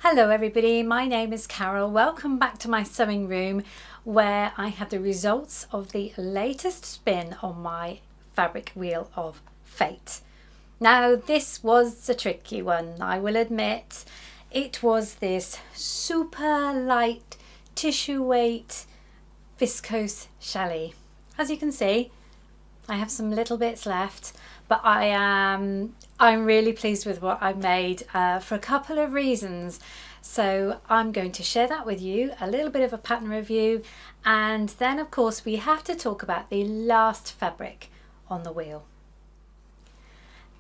Hello everybody, my name is Carole. Welcome back to my sewing room where I have the results of the latest spin on my fabric wheel of fate. Now this was a tricky one, I will admit. It was this super light tissue weight viscose challis. As you can see, I have some little bits left, but I'm really pleased with what I made for a couple of reasons. So I'm going to share that with you, a little bit of a pattern review, and then of course we have to talk about the last fabric on the wheel.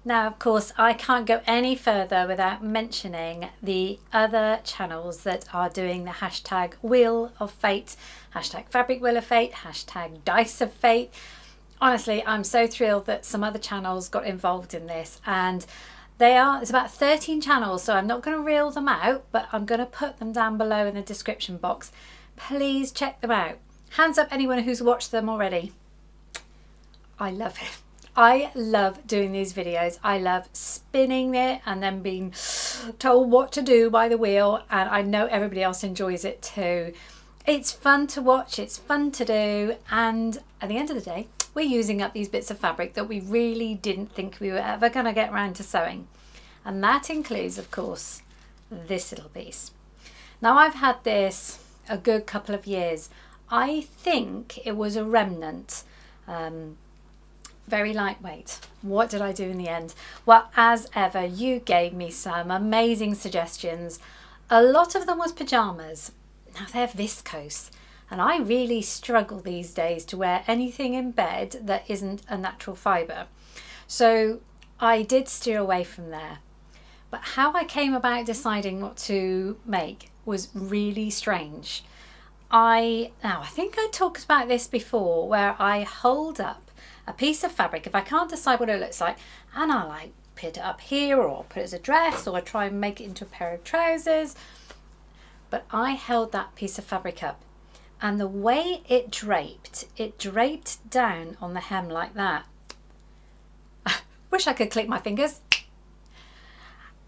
Now of course I can't go any further without mentioning the other channels that are doing the hashtag Wheel of Fate, hashtag Fabric Wheel of Fate, hashtag Dice of Fate. Honestly, I'm so thrilled that some other channels got involved in this, and it's about 13 channels, so I'm not going to reel them out, but I'm going to put them down below in the description box. Please check them out. Hands up anyone who's watched them already. I love it. I love doing these videos. I love spinning it and then being told what to do by the wheel, and I know everybody else enjoys it too. It's fun to watch, it's fun to do, and at the end of the day, we're using up these bits of fabric that we really didn't think we were ever going to get around to sewing. And that includes, of course, this little piece. Now I've had this a good couple of years. I think it was a remnant, very lightweight. What did I do in the end? Well, as ever, you gave me some amazing suggestions. A lot of them was pajamas. Now they're viscose, and I really struggle these days to wear anything in bed that isn't a natural fibre. So I did steer away from there. But how I came about deciding what to make was really strange. I think I talked about this before, where I hold up a piece of fabric, if I can't decide what it looks like, and I like put it up here, or put it as a dress, or try and make it into a pair of trousers. But I held that piece of fabric up, and the way it draped down on the hem like that. Wish I could click my fingers.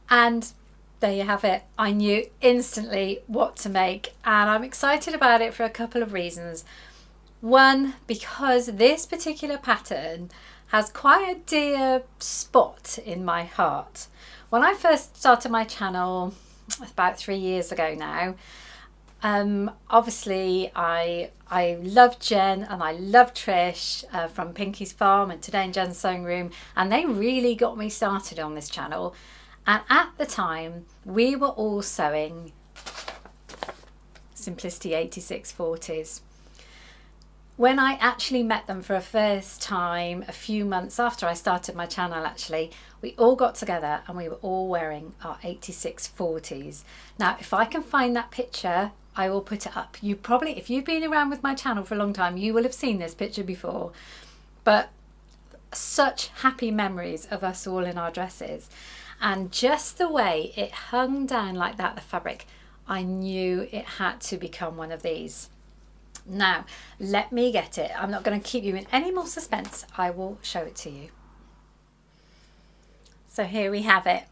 And there you have it. I knew instantly what to make, and I'm excited about it for a couple of reasons. One, because this particular pattern has quite a dear spot in my heart. When I first started my channel, about 3 years ago now, obviously I love Jen and I love Trish from Pinky's Farm and Today in Jen's Sewing Room, and they really got me started on this channel. And at the time we were all sewing Simplicity 8640s. When I actually met them for a first time a few months after I started my channel, actually, we all got together and we were all wearing our 8640s. Now, if I can find that picture, I will put it up. You probably, if you've been around with my channel for a long time, you will have seen this picture before. But such happy memories of us all in our dresses. And just the way it hung down like that, the fabric, I knew it had to become one of these. Now, let me get it. I'm not going to keep you in any more suspense. I will show it to you. So here we have it.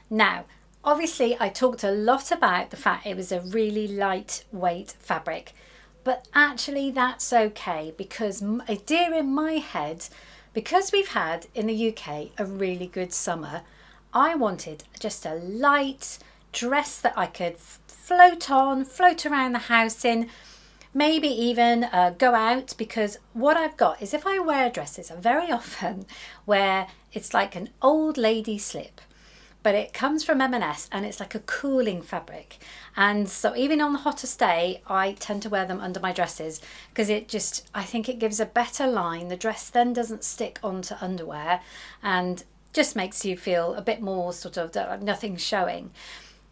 Now, obviously, I talked a lot about the fact it was a really lightweight fabric, but actually that's okay, because dear in my head, because we've had in the UK a really good summer, I wanted just a light dress that I could float around the house in. Maybe even go out, because what I've got is, if I wear dresses, I very often wear, it's like an old lady slip, but it comes from M&S and it's like a cooling fabric. And so even on the hottest day, I tend to wear them under my dresses, because I think it gives a better line. The dress then doesn't stick onto underwear and just makes you feel a bit more sort of nothing showing.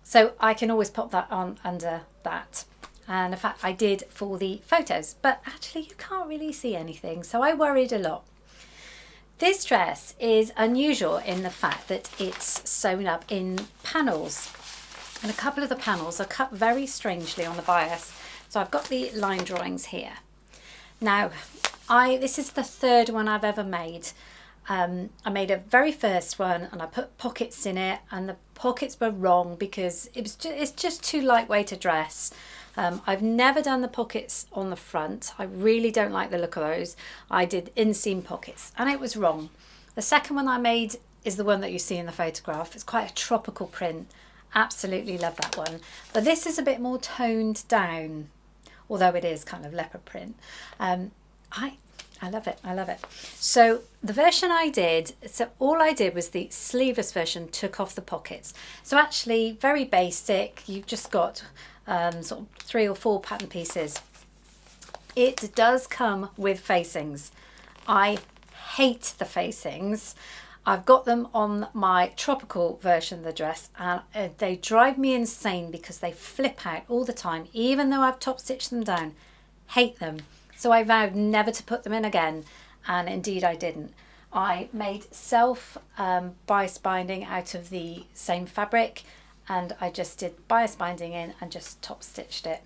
So I can always pop that on under that. And in fact I did for the photos, but actually you can't really see anything, so I worried a lot. This dress is unusual in the fact that it's sewn up in panels, and a couple of the panels are cut very strangely on the bias. So I've got the line drawings here. Now this is the third one I've ever made. I made a very first one and I put pockets in it, and the pockets were wrong because it's just too lightweight a dress. I've never done the pockets on the front. I really don't like the look of those. I did inseam pockets and it was wrong. The second one I made is the one that you see in the photograph. It's quite a tropical print. Absolutely love that one. But this is a bit more toned down, although it is kind of leopard print. I love it. I love it. So the version I did, so all I did was the sleeveless version, took off the pockets. So actually very basic. You've just got sort of 3 or 4 pattern pieces. It does come with facings. I hate the facings. I've got them on my tropical version of the dress and they drive me insane because they flip out all the time, even though I've top stitched them down. Hate them. So I vowed never to put them in again, and indeed I didn't. I made self bias binding out of the same fabric, and I just did bias binding in and just top stitched it.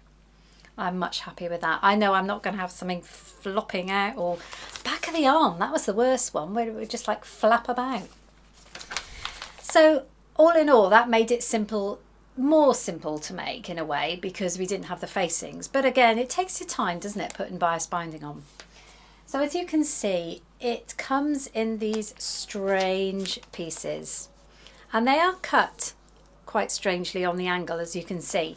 I'm much happier with that. I know I'm not going to have something flopping out, or back of the arm, that was the worst one, where it would just like flap about. So all in all, that made it simple, more simple to make in a way, because we didn't have the facings. But again, it takes your time, doesn't it, putting bias binding on. So as you can see, it comes in these strange pieces, and they are cut quite strangely on the angle, as you can see.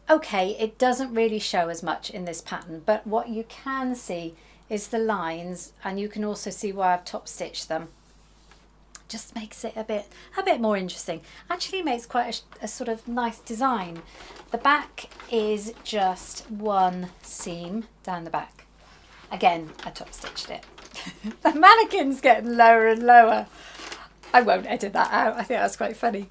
Okay, it doesn't really show as much in this pattern, but what you can see is the lines, and you can also see why I've top stitched them. Just makes it a bit more interesting. Actually makes quite a sort of nice design. The back is just one seam down the back. Again, I top stitched it. The mannequin's getting lower and lower. I won't edit that out. I think that's quite funny.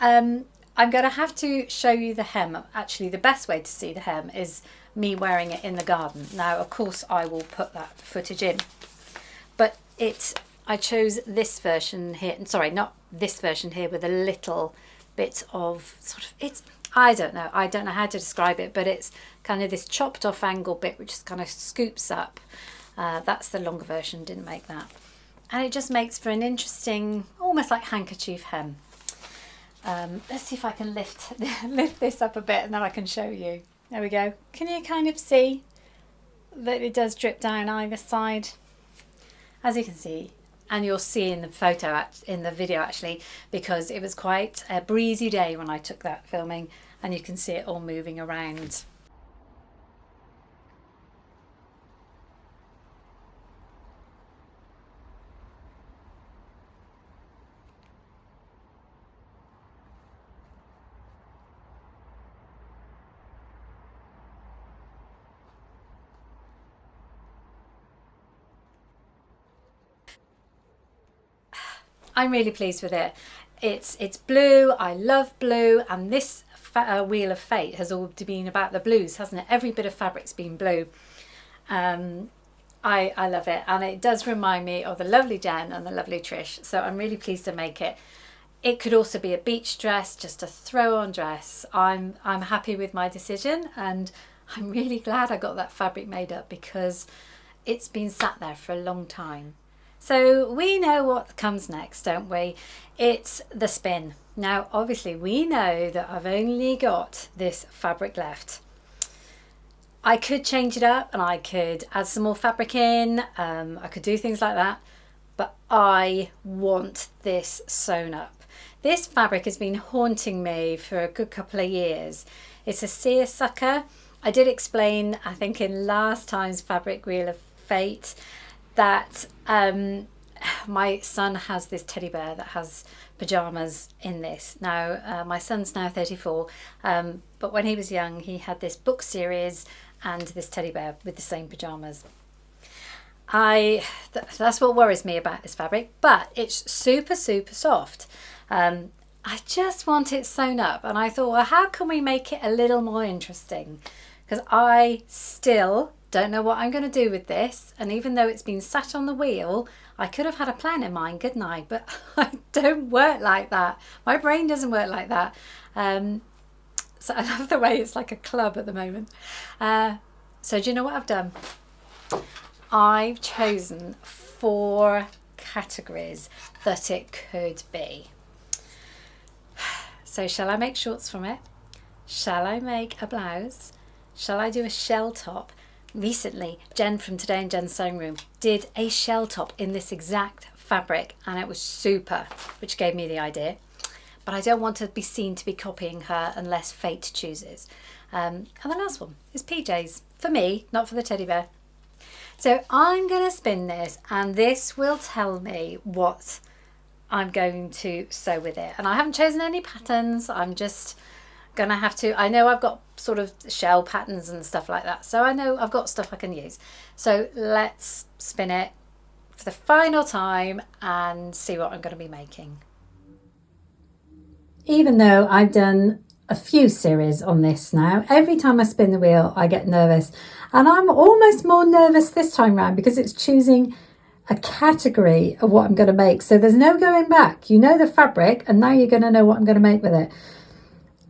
I'm going to have to show you the hem. Actually, the best way to see the hem is me wearing it in the garden. Now, of course, I will put that footage in. But I chose this version here. Sorry, not this version here, with a little bit of sort of, I don't know how to describe it, but it's kind of this chopped off angle bit which just kind of scoops up. That's the longer version, didn't make that. And it just makes for an interesting, almost like handkerchief hem. Let's see if I can lift this up a bit and then I can show you. There we go. Can you kind of see that it does drip down either side? As you can see, and you'll see in the photo, in the video actually, because it was quite a breezy day when I took that filming, and you can see it all moving around. I'm really pleased with it. It's blue. I love blue, and this Wheel of Fate has all been about the blues, hasn't it? Every bit of fabric's been blue. I love it, and it does remind me of the lovely Jen and the lovely Trish, so I'm really pleased to make it. It could also be a beach dress, just a throw-on dress. I'm happy with my decision, and I'm really glad I got that fabric made up because it's been sat there for a long time. So we know what comes next, don't we? It's the spin. Now, obviously, we know that I've only got this fabric left. I could change it up and I could add some more fabric in. I could do things like that, but I want this sewn up. This fabric has been haunting me for a good couple of years. It's a seersucker. I did explain, I think in last time's Fabric Wheel of Fate, that my son has this teddy bear that has pyjamas in this. Now, my son's now 34, but when he was young, he had this book series and this teddy bear with the same pyjamas. That's what worries me about this fabric, but it's super, super soft. I just want it sewn up, and I thought, well, how can we make it a little more interesting? Because I still don't know what I'm going to do with this, and even though it's been sat on the wheel, I could have had a plan in mind, couldn't I? But I don't work like that. My brain doesn't work like that. So I love the way it's like a club at the moment. So do you know what I've done? I've chosen 4 categories that it could be. So shall I make shorts from it? Shall I make a blouse? Shall I do a shell top? Recently, Jen from Today in Jen's Sewing Room did a shell top in this exact fabric and it was super, which gave me the idea. But I don't want to be seen to be copying her unless fate chooses. And the last one is PJs, for me, not for the teddy bear. So I'm going to spin this and this will tell me what I'm going to sew with it. And I haven't chosen any patterns, I'm just going to have to, I know I've got sort of shell patterns and stuff like that, so I know I've got stuff I can use. So let's spin it for the final time and see what I'm going to be making. Even though I've done a few series on this now, every time I spin the wheel I get nervous, and I'm almost more nervous this time round because it's choosing a category of what I'm going to make. So there's no going back. You know the fabric and now you're going to know what I'm going to make with it.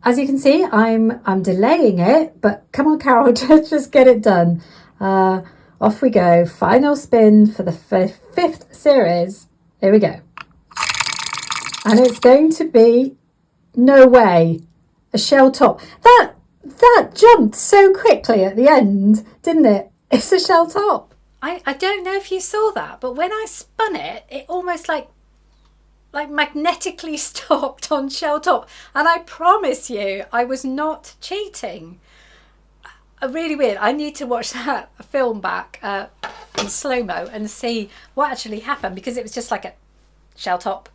As you can see, I'm delaying it, but come on, Carole, just get it done. Off we go. Final spin for the fifth series. Here we go. And it's going to be, no way, a shell top. That jumped so quickly at the end, didn't it? It's a shell top. I don't know if you saw that, but when I spun it, it almost like magnetically stopped on shell top, and I promise you I was not cheating. Really weird. I need to watch that film back in slow-mo and see what actually happened, because it was just like a shell top.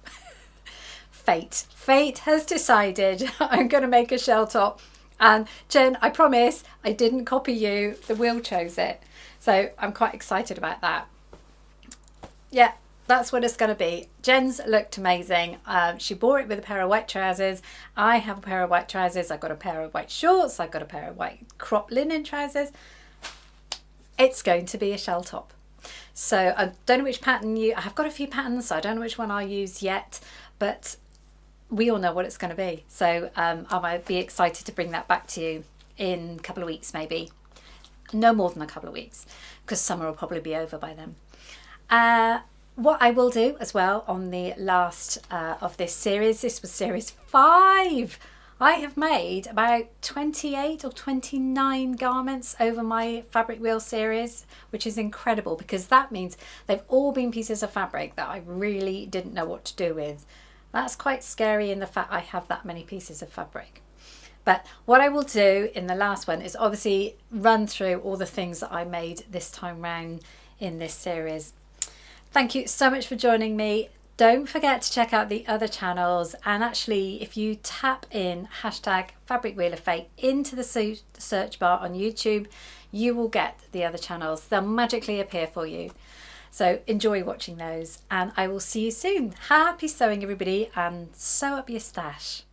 Fate has decided I'm going to make a shell top, and Jen, I promise I didn't copy you, the wheel chose it, so I'm quite excited about that. Yeah, that's what it's going to be. Jen's looked amazing. She bore it with a pair of white trousers. I have a pair of white trousers. I've got a pair of white shorts. I've got a pair of white crop linen trousers. It's going to be a shell top. So I don't know which pattern I've got a few patterns, so I don't know which one I'll use yet, but we all know what it's going to be. So I might be excited to bring that back to you in a couple of weeks, maybe. No more than a couple of weeks, because summer will probably be over by then. What I will do as well on the last of this series, this was series 5. I have made about 28 or 29 garments over my fabric wheel series, which is incredible because that means they've all been pieces of fabric that I really didn't know what to do with. That's quite scary in the fact I have that many pieces of fabric. But what I will do in the last one is obviously run through all the things that I made this time round in this series. Thank you so much for joining me. Don't forget to check out the other channels, and actually if you tap in hashtag Fabric Wheel of Fate into the search bar on YouTube, you will get the other channels. They'll magically appear for you. So enjoy watching those, and I will see you soon. Happy sewing everybody, and sew up your stash.